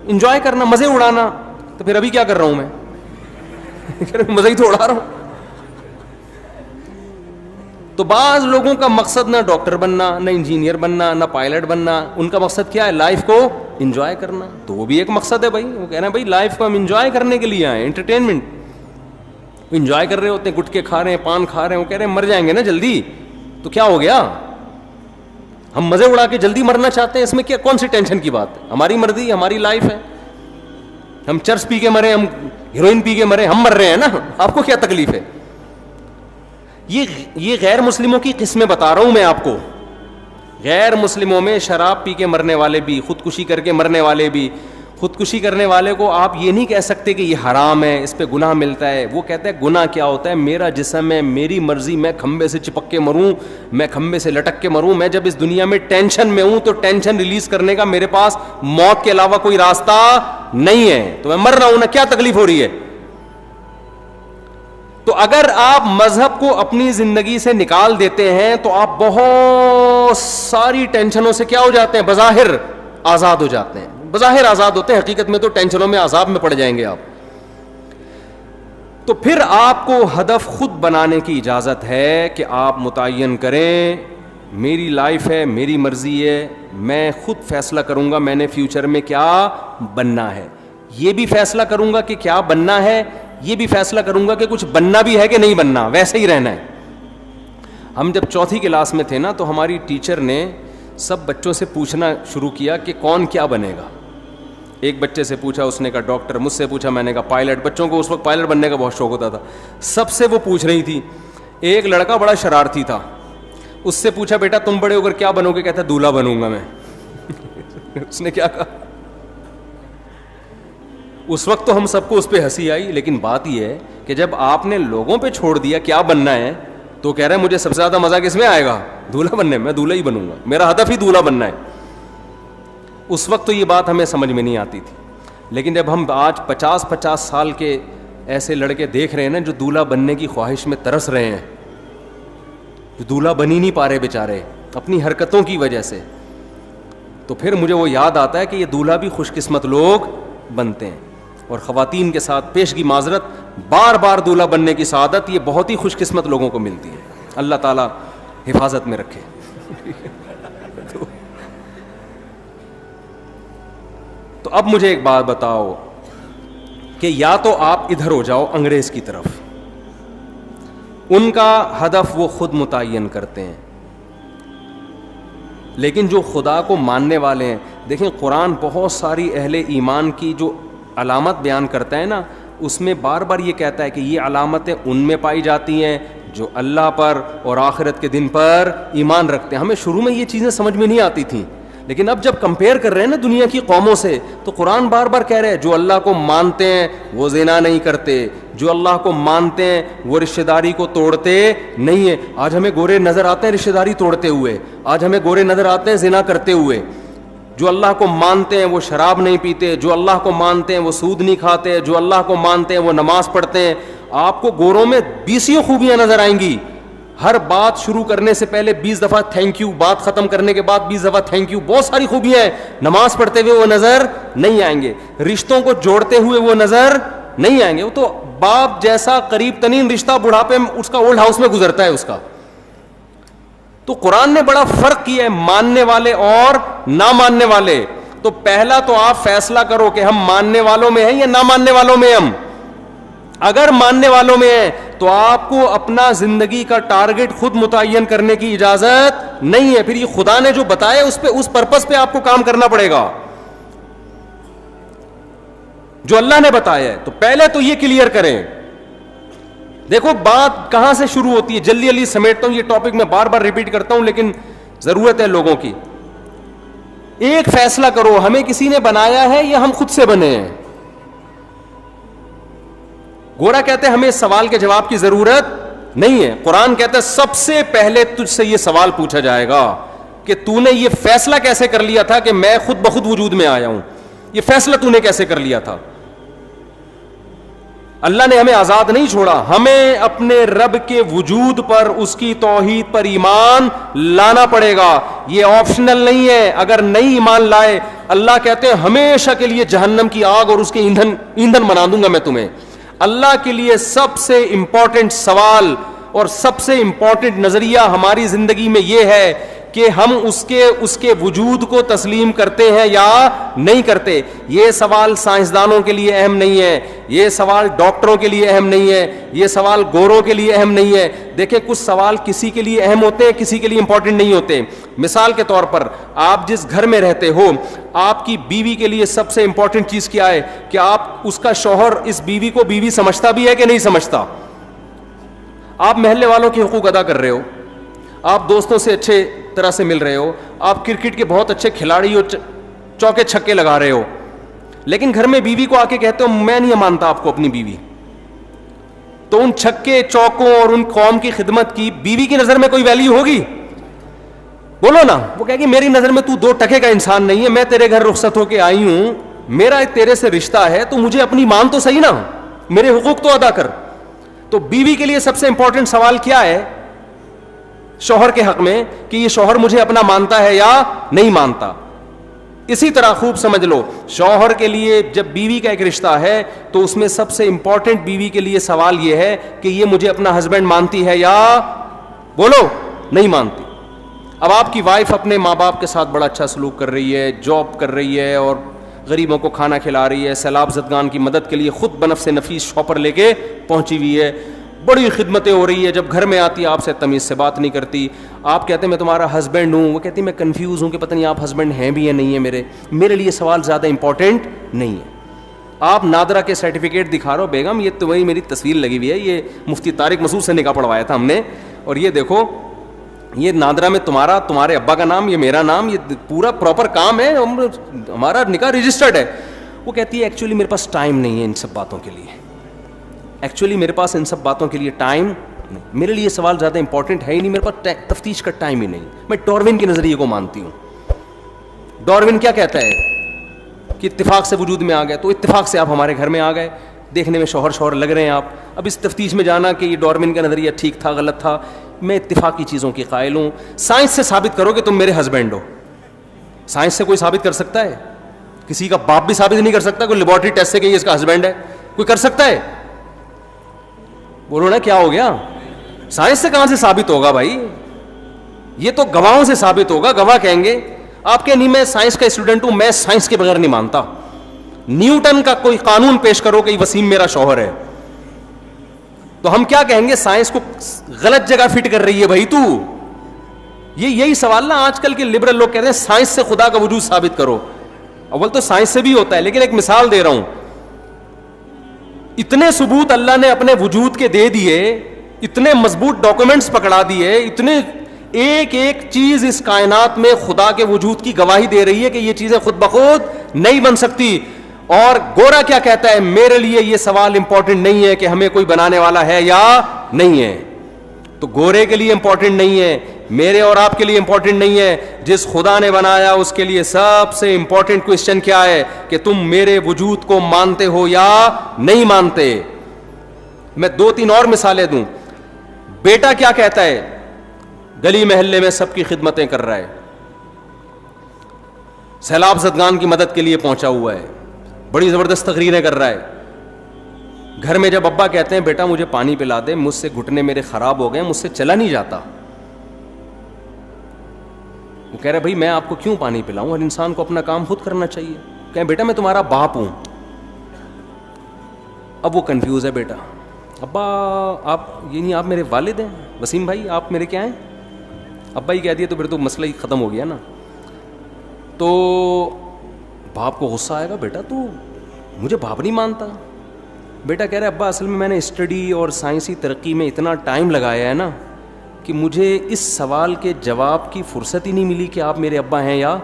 انجوائے کرنا, مزے اڑانا. تو پھر ابھی کیا کر رہا ہوں میں؟ مزے ہی تو اڑا رہا ہوں. تو بعض لوگوں کا مقصد نہ ڈاکٹر بننا, نہ انجینئر بننا, نہ پائلٹ بننا. ان کا مقصد کیا ہے؟ لائف کو انجوائے کرنا. تو وہ بھی ایک مقصد ہے بھائی. وہ کہہ رہے ہیں بھائی لائف کو ہم انجوائے کرنے کے لیے آئے, انٹرٹینمنٹ. انجوائے کر رہے ہوتے ہیں, گٹکے کھا رہے ہیں, پان کھا رہے ہیں. وہ کہہ رہے ہیں مر جائیں گے نا جلدی, تو کیا ہو گیا؟ ہم مزے اڑا کے جلدی مرنا چاہتے ہیں. اس میں کیا کون سی ٹینشن کی بات ہے؟ ہماری مرضی, ہماری لائف ہے. ہم چرس پی کے مرے, ہم ہیروئن پی کے مرے, ہم مر رہے ہیں نا. آپ کو کیا تکلیف ہے؟ یہ غیر مسلموں کی قسمیں بتا رہا ہوں میں آپ کو. غیر مسلموں میں شراب پی کے مرنے والے بھی, خودکشی کر کے مرنے والے بھی. خودکشی کرنے والے کو آپ یہ نہیں کہہ سکتے کہ یہ حرام ہے, اس پہ گناہ ملتا ہے. وہ کہتا ہے گناہ کیا ہوتا ہے؟ میرا جسم ہے, میری مرضی, میں کھمبے سے چپک کے مروں, میں کھمبے سے لٹک کے مروں. میں جب اس دنیا میں ٹینشن میں ہوں تو ٹینشن ریلیز کرنے کا میرے پاس موت کے علاوہ کوئی راستہ نہیں ہے, تو میں مر رہا ہوں نا, کیا تکلیف ہو رہی ہے؟ تو اگر آپ مذہب کو اپنی زندگی سے نکال دیتے ہیں تو آپ بہت ساری ٹینشنوں سے کیا ہو جاتے ہیں؟ بظاہر آزاد ہو جاتے ہیں. بظاہر آزاد ہوتے ہیں, حقیقت میں تو ٹینشنوں میں, عذاب میں پڑ جائیں گے آپ. تو پھر آپ کو ہدف خود بنانے کی اجازت ہے کہ آپ متعین کریں میری لائف ہے, میری مرضی ہے, میں خود فیصلہ کروں گا میں نے فیوچر میں کیا بننا ہے. یہ بھی فیصلہ کروں گا کہ کیا بننا ہے, یہ بھی فیصلہ کروں گا کہ کچھ بننا بھی ہے کہ نہیں بننا, ویسے ہی رہنا ہے. ہم جب 4تھی کلاس میں تھے نا تو ہماری ٹیچر نے سب بچوں سے پوچھنا شروع کیا کہ کون کیا بنے گا. ایک بچے سے پوچھا, اس نے کہا ڈاکٹر. مجھ سے پوچھا, میں نے کہا پائلٹ. بچوں کو اس وقت پائلٹ بننے کا بہت شوق ہوتا تھا. سب سے وہ پوچھ رہی تھی. ایک لڑکا بڑا شرارتی تھا, اس سے پوچھا بیٹا تم بڑے ہو کر کیا بنو گے؟ کہتا دولہا بنوں گا میں. اس نے کیا کہا؟ اس وقت تو ہم سب کو اس پہ ہنسی آئی, لیکن بات یہ ہے کہ جب آپ نے لوگوں پہ چھوڑ دیا کیا بننا ہے تو کہہ رہے ہیں مجھے سب سے زیادہ مزہ کس میں آئے گا؟ دولہا بننے میں. میں دولہا ہی بنوں گا, میرا ہدف ہی دولہا بننا ہے. اس وقت تو یہ بات ہمیں سمجھ میں نہیں آتی تھی, لیکن جب ہم آج 50 سال کے ایسے لڑکے دیکھ رہے ہیں نا جو دولہا بننے کی خواہش میں ترس رہے ہیں, جو دولہا بن ہی نہیں پا رہے بیچارے اپنی حرکتوں کی وجہ سے, تو پھر مجھے وہ یاد آتا ہے کہ یہ دولہا بھی خوش قسمت لوگ بنتے ہیں. اور خواتین کے ساتھ پیشگی معذرت, بار بار دولہا بننے کی سعادت یہ بہت ہی خوش قسمت لوگوں کو ملتی ہے. اللہ تعالیٰ حفاظت میں رکھے. تو اب مجھے ایک بات بتاؤ کہ یا تو آپ ادھر ہو جاؤ انگریز کی طرف, ان کا ہدف وہ خود متعین کرتے ہیں, لیکن جو خدا کو ماننے والے ہیں, دیکھیں قرآن بہت ساری اہل ایمان کی جو علامت بیان کرتا ہے نا, اس میں بار بار یہ کہتا ہے کہ یہ علامتیں ان میں پائی جاتی ہیں جو اللہ پر اور آخرت کے دن پر ایمان رکھتے ہیں. ہمیں شروع میں یہ چیزیں سمجھ میں نہیں آتی تھیں, لیکن اب جب کمپیئر کر رہے ہیں نا دنیا کی قوموں سے تو قرآن بار بار کہہ رہے ہیں جو اللہ کو مانتے ہیں وہ زنا نہیں کرتے, جو اللہ کو مانتے ہیں وہ رشتہ داری کو توڑتے نہیں ہیں. آج ہمیں گورے نظر آتے ہیں رشتہ داری توڑتے ہوئے, آج ہمیں گورے نظر آتے ہیں زنا کرتے ہوئے. جو اللہ کو مانتے ہیں وہ شراب نہیں پیتے, جو اللہ کو مانتے ہیں وہ سود نہیں کھاتے, جو اللہ کو مانتے ہیں وہ نماز پڑھتے ہیں. آپ کو گوروں میں 20 خوبیاں نظر آئیں گی. ہر بات شروع کرنے سے پہلے 20 دفعہ تھینک یو, بات ختم کرنے کے بعد 20 دفعہ تھینک یو. بہت ساری خوبیاں ہیں. نماز پڑھتے ہوئے وہ نظر نہیں آئیں گے, رشتوں کو جوڑتے ہوئے وہ نظر نہیں آئیں گے. وہ تو باپ جیسا قریب ترین رشتہ بڑھاپے میں اس کا اولڈ ہاؤس میں گزرتا ہے اس کا. تو قرآن نے بڑا فرق کیا ہے ماننے والے اور نہ ماننے والے. تو پہلا تو آپ فیصلہ کرو کہ ہم ماننے والوں میں ہیں یا نہ ماننے والوں میں ہم. اگر ماننے والوں میں ہیں تو آپ کو اپنا زندگی کا ٹارگٹ خود متعین کرنے کی اجازت نہیں ہے. پھر یہ خدا نے جو بتایا اس پرپس پہ آپ کو کام کرنا پڑے گا جو اللہ نے بتایا ہے. تو پہلے تو یہ کلیئر کریں. دیکھو بات کہاں سے شروع ہوتی ہے, جلدی جلدی سمیٹتا ہوں, یہ ٹاپک میں بار بار ریپیٹ کرتا ہوں لیکن ضرورت ہے لوگوں کی. ایک فیصلہ کرو, ہمیں کسی نے بنایا ہے یا ہم خود سے بنے ہیں. گورا کہتے ہیں ہمیں اس سوال کے جواب کی ضرورت نہیں ہے. قرآن کہتا ہے سب سے پہلے تجھ سے یہ سوال پوچھا جائے گا کہ تو نے یہ فیصلہ کیسے کر لیا تھا کہ میں خود بخود وجود میں آیا ہوں. یہ فیصلہ تو نے کیسے کر لیا تھا. اللہ نے ہمیں آزاد نہیں چھوڑا, ہمیں اپنے رب کے وجود پر, اس کی توحید پر ایمان لانا پڑے گا. یہ آپشنل نہیں ہے. اگر نہیں ایمان لائے, اللہ کہتے ہیں ہمیشہ کے لیے جہنم کی آگ اور اس کے ایندھن بنا دوں گا میں تمہیں. اللہ کے لیے سب سے امپورٹنٹ سوال اور سب سے امپورٹنٹ نظریہ ہماری زندگی میں یہ ہے کہ ہم اس کے وجود کو تسلیم کرتے ہیں یا نہیں کرتے. یہ سوال سائنسدانوں کے لیے اہم نہیں ہے, یہ سوال ڈاکٹروں کے لیے اہم نہیں ہے, یہ سوال گوروں کے لیے اہم نہیں ہے. دیکھیں کچھ سوال کسی کے لیے اہم ہوتے ہیں, کسی کے لیے امپورٹنٹ نہیں ہوتے. مثال کے طور پر آپ جس گھر میں رہتے ہو, آپ کی بیوی کے لیے سب سے امپورٹنٹ چیز کیا ہے کہ آپ اس کا شوہر اس بیوی کو بیوی سمجھتا بھی ہے کہ نہیں سمجھتا. آپ محلے والوں کے حقوق ادا کر رہے ہو, آپ دوستوں سے اچھے طرح سے مل رہے ہو, آپ کرکٹ کے بہت اچھے کھلاڑی ہو, چوکے چھکے لگا رہے ہو, لیکن گھر میں بیوی کو آ کے کہتے ہو میں نہیں مانتا آپ کو اپنی بیوی, تو ان چھکے چوکوں اور ان قوم کی خدمت کی بیوی کی نظر میں کوئی ویلیو ہوگی؟ بولو نا. وہ کہے گی میری نظر میں تو 2 ٹکے کا انسان نہیں ہے, میں تیرے گھر رخصت ہو کے آئی ہوں, میرا تیرے سے رشتہ ہے, تو مجھے اپنی مان تو صحیح نا, میرے حقوق تو ادا کر. تو بیوی کے لیے سب سے امپورٹنٹ سوال کیا ہے شوہر کے حق میں کہ یہ شوہر مجھے اپنا مانتا ہے یا نہیں مانتا. اسی طرح خوب سمجھ لو, شوہر کے لیے جب بیوی کا ایک رشتہ ہے تو اس میں سب سے امپورٹنٹ بیوی کے لیے سوال یہ ہے کہ یہ مجھے اپنا ہسبینڈ مانتی ہے یا بولو نہیں مانتی. اب آپ کی وائف اپنے ماں باپ کے ساتھ بڑا اچھا سلوک کر رہی ہے, جاب کر رہی ہے اور غریبوں کو کھانا کھلا رہی ہے, سیلاب زدگان کی مدد کے لیے خود بنفس نفیس شاپر لے کے پہنچی ہوئی ہے, بڑی خدمتیں ہو رہی ہے. جب گھر میں آتی آپ سے تمیز سے بات نہیں کرتی, آپ کہتے ہیں میں تمہارا ہسبینڈ ہوں, وہ کہتی میں کنفیوز ہوں کہ پتہ نہیں آپ ہسبینڈ ہیں بھی یا نہیں ہے. میرے لیے سوال زیادہ امپورٹنٹ نہیں ہے. آپ نادرا کے سرٹیفکیٹ دکھا رہے ہو, بیگم یہ تو وہی میری تصویر لگی ہوئی ہے, یہ مفتی طارق مسعود سے نکاح پڑھوایا تھا ہم نے, اور یہ دیکھو یہ نادرا میں تمہارے ابا کا نام, یہ میرا نام, یہ پورا پراپر کام ہے, ہمارا نکاح رجسٹرڈ ہے. وہ کہتی ہے ایکچولی میرے پاس ٹائم نہیں ہے ان سب باتوں کے لیے, ایکچولی میرے پاس ان سب باتوں کے لیے ٹائم نہیں, میرے لیے سوال زیادہ امپورٹنٹ ہے ہی نہیں, میرے پاس تفتیش کا ٹائم ہی نہیں. میں ڈاروین کے نظریے کو مانتی ہوں. ڈاروین کیا کہتا ہے کہ اتفاق سے وجود میں آ گئے, تو اتفاق سے آپ ہمارے گھر میں آ گئے, دیکھنے میں شوہر لگ رہے ہیں آپ. اب اس تفتیش میں جانا کہ یہ ڈاروین کا نظریہ ٹھیک تھا غلط تھا, میں اتفاقی چیزوں کی قائل ہوں. سائنس سے ثابت کرو کہ تم میرے ہسبینڈ ہو. سائنس سے کوئی ثابت کر سکتا ہے؟ کسی کا باپ بھی ثابت نہیں کر سکتا. کوئی لیبورٹری ٹیسٹ سے کہ یہ اس کا ہسبینڈ ہے کوئی کر سکتا ہے؟ بولو نا کیا ہو گیا؟ سائنس سے کہاں سے ثابت ہوگا بھائی, یہ تو گواہوں سے ثابت ہوگا. گواہ کہیں گے آپ کے نہیں میں سائنس کا اسٹوڈنٹ ہوں, میں سائنس کے بغیر نہیں مانتا. نیوٹن کا کوئی قانون پیش کرو کہ وسیم میرا شوہر ہے, تو ہم کیا کہیں گے؟ سائنس کو غلط جگہ فٹ کر رہی ہے بھائی تو. یہی سوال نا آج کل کے لبرل لوگ کہتے ہیں سائنس سے خدا کا وجود ثابت کرو. اول تو سائنس سے بھی ہوتا ہے, لیکن ایک مثال دے رہا ہوں. اتنے ثبوت اللہ نے اپنے وجود کے دے دیے, اتنے مضبوط ڈاکومنٹس پکڑا دیے, اتنے ایک ایک چیز اس کائنات میں خدا کے وجود کی گواہی دے رہی ہے کہ یہ چیزیں خود بخود نہیں بن سکتی. اور گورا کیا کہتا ہے؟ میرے لیے یہ سوال امپورٹنٹ نہیں ہے کہ ہمیں کوئی بنانے والا ہے یا نہیں ہے. تو گورے کے لیے امپورٹنٹ نہیں ہے, میرے اور آپ کے لیے امپورٹنٹ نہیں ہے. جس خدا نے بنایا اس کے لیے سب سے امپورٹنٹ کوسچن کیا ہے کہ تم میرے وجود کو مانتے ہو یا نہیں مانتے. میں 2-3 اور مثالیں دوں. بیٹا کیا کہتا ہے؟ گلی محلے میں سب کی خدمتیں کر رہا ہے, سیلاب زدگان کی مدد کے لیے پہنچا ہوا ہے, بڑی زبردست تقریریں کر رہا ہے. گھر میں جب ابا کہتے ہیں بیٹا مجھے پانی پلا دے, مجھ سے گھٹنے میرے خراب ہو گئے, مجھ سے چلا نہیں جاتا, وہ کہہ رہے بھائی میں آپ کو کیوں پانی پلاؤں, ہر انسان کو اپنا کام خود کرنا چاہیے. کہیں بیٹا میں تمہارا باپ ہوں. اب وہ کنفیوز ہے بیٹا, ابا آپ یعنی آپ میرے والد ہیں, وسیم بھائی آپ میرے کیا ہیں, ابا ہی کہہ دیا تو پھر تو مسئلہ ہی ختم ہو گیا نا. تو باپ کو غصہ آئے گا, بیٹا تو مجھے باپ نہیں مانتا. بیٹا کہہ رہا ہے ابا اصل میں نے اسٹڈی اور سائنسی ترقی میں اتنا ٹائم لگایا ہے نا کہ مجھے اس سوال کے جواب کی فرصت ہی نہیں ملی کہ آپ میرے ابا ہیں, یا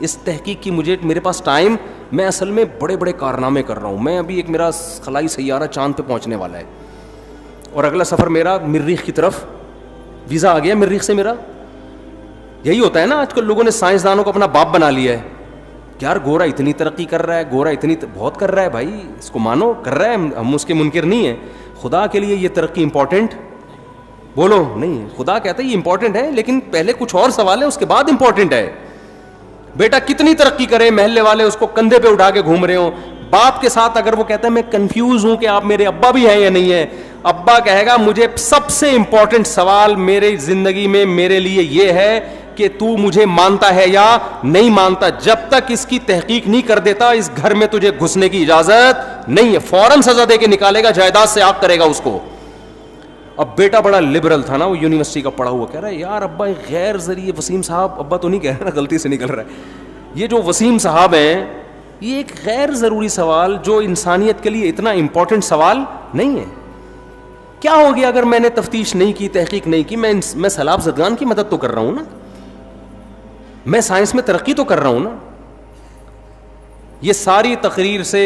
اس تحقیق کی مجھے میرے پاس ٹائم, میں اصل میں بڑے بڑے کارنامے کر رہا ہوں. میں ابھی ایک میرا خلائی سیارہ چاند پہ پہنچنے والا ہے اور اگلا سفر میرا مریخ کی طرف, ویزا آ گیا مریخ سے میرا. یہی ہوتا ہے نا آج کل لوگوں نے سائنسدانوں کو اپنا باپ بنا لیا ہے. یار گورا اتنی ترقی کر رہا ہے, گورا اتنی بہت کر رہا ہے, بھائی اس کو مانو کر رہا ہے, ہم اس کے منکر نہیں ہیں. خدا کے لیے یہ ترقی امپورٹنٹ بولو نہیں ہے. خدا کہتا ہے یہ امپورٹنٹ ہے لیکن پہلے کچھ اور سوال ہے, اس کے بعد امپورٹنٹ ہے. بیٹا کتنی ترقی کرے, محلے والے اس کو کندھے پہ اٹھا کے گھوم رہے ہوں. باپ کے ساتھ اگر وہ کہتا ہے میں کنفیوز ہوں کہ آپ میرے ابا بھی ہیں یا نہیں ہیں, ابا کہے گا مجھے سب سے امپورٹنٹ سوال میرے زندگی میں میرے لیے یہ ہے کہ تو مجھے مانتا ہے یا نہیں مانتا. جب تک اس کی تحقیق نہیں کر دیتا اس گھر میں تجھے گھسنے کی اجازت نہیں ہے. فوراً سزا دے کے نکالے گا, جائیداد سے آگ کرے گا اس کو. اب بیٹا بڑا لبرل تھا نا, وہ یونیورسٹی کا پڑھا ہوا, کہہ رہا ہے یار ابا غیر ذریعے وسیم صاحب, ابا تو نہیں کہہ رہا نا, غلطی سے نکل رہا ہے, یہ جو وسیم صاحب ہیں یہ ایک غیر ضروری سوال جو انسانیت کے لیے اتنا امپورٹنٹ سوال نہیں ہے. کیا ہو گیا اگر میں نے تفتیش نہیں کی, تحقیق نہیں کی, میں سیلاب زدگان کی مدد تو کر رہا ہوں نا, میں سائنس میں ترقی تو کر رہا ہوں نا. یہ ساری تقریر سے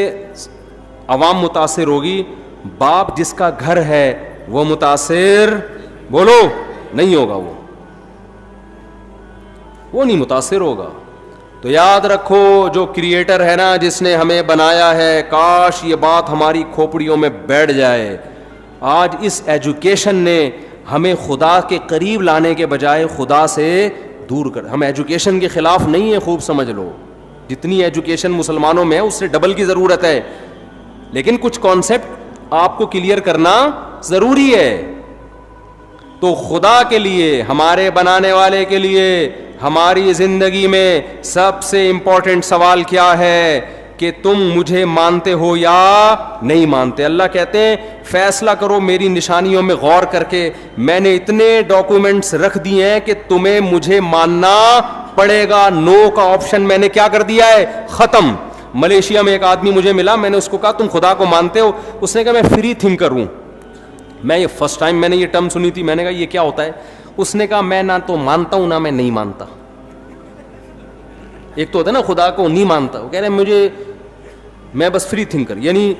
عوام متاثر ہوگی, باپ جس کا گھر ہے وہ متاثر بولو نہیں ہوگا, وہ نہیں متاثر ہوگا. تو یاد رکھو جو کریٹر ہے نا, جس نے ہمیں بنایا ہے, کاش یہ بات ہماری کھوپڑیوں میں بیٹھ جائے. آج اس ایجوکیشن نے ہمیں خدا کے قریب لانے کے بجائے خدا سے دور کر. ہم ایجوکیشن کے خلاف نہیں ہیں, خوب سمجھ لو, جتنی ایجوکیشن مسلمانوں میں ہے اس سے ڈبل کی ضرورت ہے, لیکن کچھ کانسیپٹ آپ کو کلیئر کرنا ضروری ہے. تو خدا کے لیے, ہمارے بنانے والے کے لیے, ہماری زندگی میں سب سے امپورٹنٹ سوال کیا ہے کہ تم مجھے مانتے ہو یا نہیں مانتے. اللہ کہتے ہیں فیصلہ کرو میری نشانیوں میں غور کر کے, میں نے اتنے ڈاکومنٹس رکھ دیے ہیں کہ تمہیں مجھے ماننا پڑے گا. نو کا آپشن میں نے کیا کر دیا ہے, ختم. ملیشیا میں ایک آدمی مجھے ملا, میں نے اس کو کہا تم خدا کو مانتے ہو؟ اس نے کہا میں فری تھنکر ہوں. میں یہ فرسٹ ٹائم میں نے یہ ٹرم سنی تھی, میں نے کہا یہ کیا ہوتا ہے؟ اس نے کہا میں نہ تو مانتا ہوں نہ میں نہیں مانتا. ایک تو ہوتا ہے نا خدا کو نہیں مانتا, وہ کہہ رہے ہیں میں بس فری تھنکر, یعنی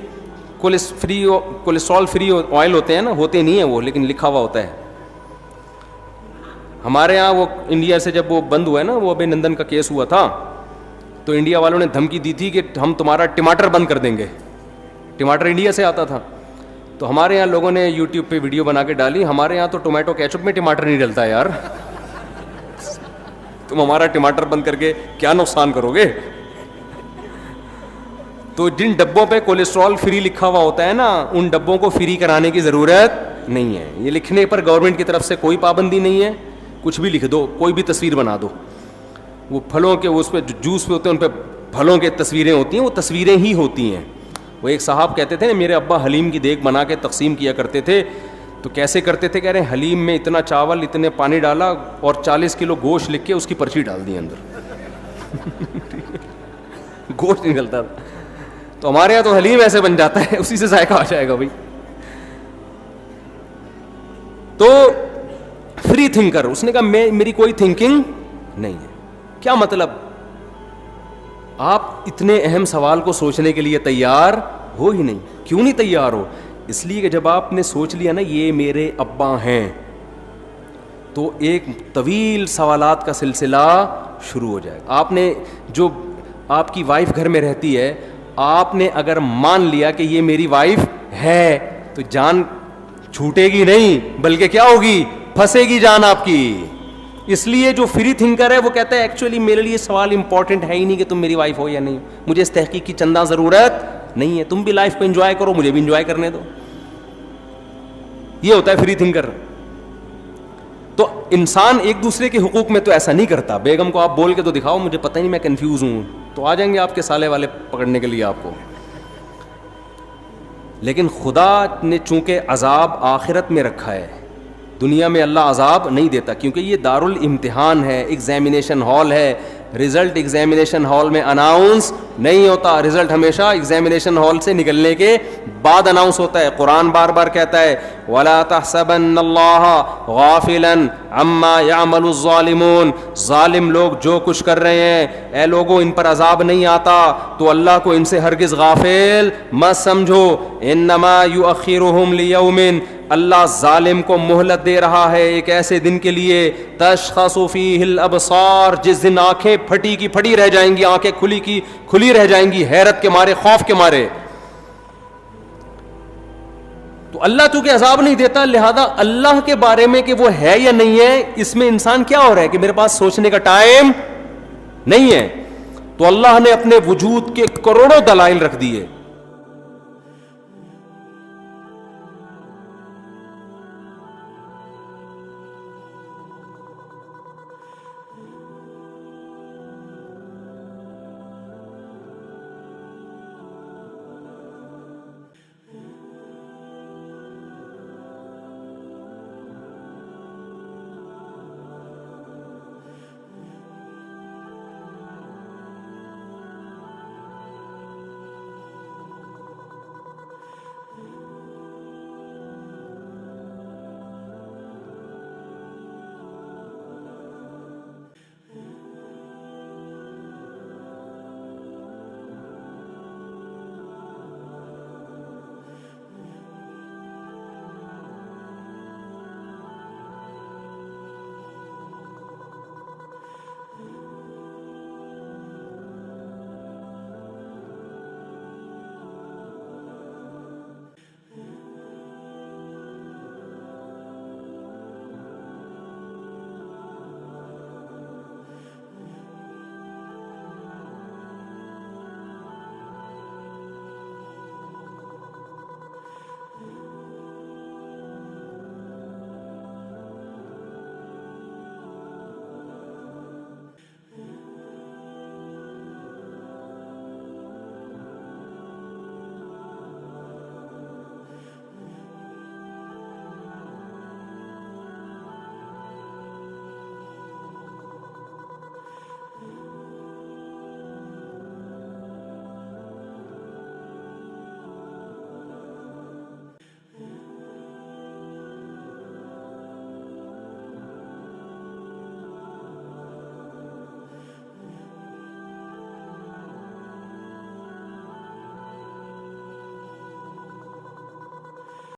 کولیسٹرول فری آئل ہوتے ہیں نا, ہوتے نہیں ہیں وہ, لیکن لکھا ہوا ہوتا ہے. ہمارے ہاں وہ انڈیا سے جب وہ بند ہوا ہے نا, وہ ابے نندن کا کیس ہوا تھا, تو انڈیا والوں نے دھمکی دی تھی کہ ہم تمہارا ٹماٹر بند کر دیں گے. ٹماٹر انڈیا سے آتا تھا, تو ہمارے یہاں لوگوں نے یوٹیوب پہ ویڈیو بنا کے ڈالی. ہمارے یہاں تو ٹومیٹو کیچپ میں ٹماٹر نہیں ڈلتا یار, تم ہمارا ٹماٹر بند کر کے کیا نقصان کرو گے. تو جن ڈبوں پہ کولیسٹرول فری لکھا ہوا ہوتا ہے نا, ان ڈبوں کو فری کرانے کی ضرورت نہیں ہے. یہ لکھنے پر گورنمنٹ کی طرف سے کوئی پابندی نہیں ہے, کچھ بھی لکھ دو, کوئی بھی تصویر بنا دو. وہ پھلوں کے اس پہ جوس پہ ہوتے ہیں, ان پہ پھلوں کے تصویریں ہوتی ہیں, وہ تصویریں ہی ہوتی ہیں. وہ ایک صاحب کہتے تھے میرے ابا حلیم کی دیگ بنا کے تقسیم کیا کرتے تھے. تو کیسے کرتے تھے؟ کہہ رہے ہیں حلیم میں اتنا چاول, اتنے پانی ڈالا اور 40 کلو گوشت لکھ کے اس کی پرچی ڈال دی اندر. گوشت نہیں ڈلتا. تو ہمارے یہاں تو حلیم ایسے بن جاتا ہے, اسی سے ذائقہ آ جائے گا بھائی. تو فری تھنکر, اس نے کہا میری کوئی تھنکنگ نہیں ہے. کیا مطلب؟ آپ اتنے اہم سوال کو سوچنے کے لیے تیار ہو ہی نہیں. کیوں نہیں تیار ہو؟ اس لیے کہ جب آپ نے سوچ لیا نا یہ میرے ابا ہیں, تو ایک طویل سوالات کا سلسلہ شروع ہو جائے گا. آپ نے جو آپ کی وائف گھر میں رہتی ہے, آپ نے اگر مان لیا کہ یہ میری وائف ہے, تو جان چھوٹے گی نہیں, بلکہ کیا ہوگی, پھنسے گی جان آپ کی. اس لیے جو فری تھنکر ہے وہ کہتا ہے ایکچولی میرے لیے سوال امپورٹنٹ ہے ہی نہیں کہ تم میری وائف ہو یا نہیں, مجھے اس تحقیق کی چندہ ضرورت نہیں ہے, تم بھی لائف کو انجوائے کرو, مجھے بھی انجوائے کرنے دو. یہ ہوتا ہے فری تھنکر. تو انسان ایک دوسرے کے حقوق میں تو ایسا نہیں کرتا. بیگم کو آپ بول کے تو دکھاؤ مجھے پتہ ہی نہیں میں کنفیوز ہوں, تو آ جائیں گے آپ کے سالے والے پکڑنے کے لیے آپ کو. لیکن خدا نے چونکہ عذاب آخرت میں رکھا ہے, دنیا میں اللہ عذاب نہیں دیتا, کیونکہ یہ دارالامتحان ہے, ایگزامینیشن ہال ہے. رزلٹ ایگزامینیشن ہال میں اناؤنس نہیں ہوتا, رزلٹ ہمیشہ ایگزامینیشن ہال سے نکلنے کے بعد اناؤنس ہوتا ہے. قرآن بار بار کہتا ہے وَلَا تَحْسَبَنَّ اللَّهَ غَافِلًا عَمَّا يَعْمَلُ الظَّالِمُونَ, ظالم لوگ جو کچھ کر رہے ہیں اے لوگوں ان پر عذاب نہیں آتا, تو اللہ کو ان سے ہرگز غافل مت سمجھو. انما یؤخرہم لیوم, اللہ ظالم کو مہلت دے رہا ہے ایک ایسے دن کے لیے, تشخص فیہ الابصار, جس دن آنکھیں پھٹی کی پھٹی رہ جائیں گی, آنکھیں کھلی کی کھلی رہ جائیں گی, حیرت کے مارے, خوف کے مارے. تو اللہ چونکہ عذاب نہیں دیتا, لہذا اللہ کے بارے میں کہ وہ ہے یا نہیں ہے, اس میں انسان کیا ہو رہا ہے کہ میرے پاس سوچنے کا ٹائم نہیں ہے. تو اللہ نے اپنے وجود کے کروڑوں دلائل رکھ دیے.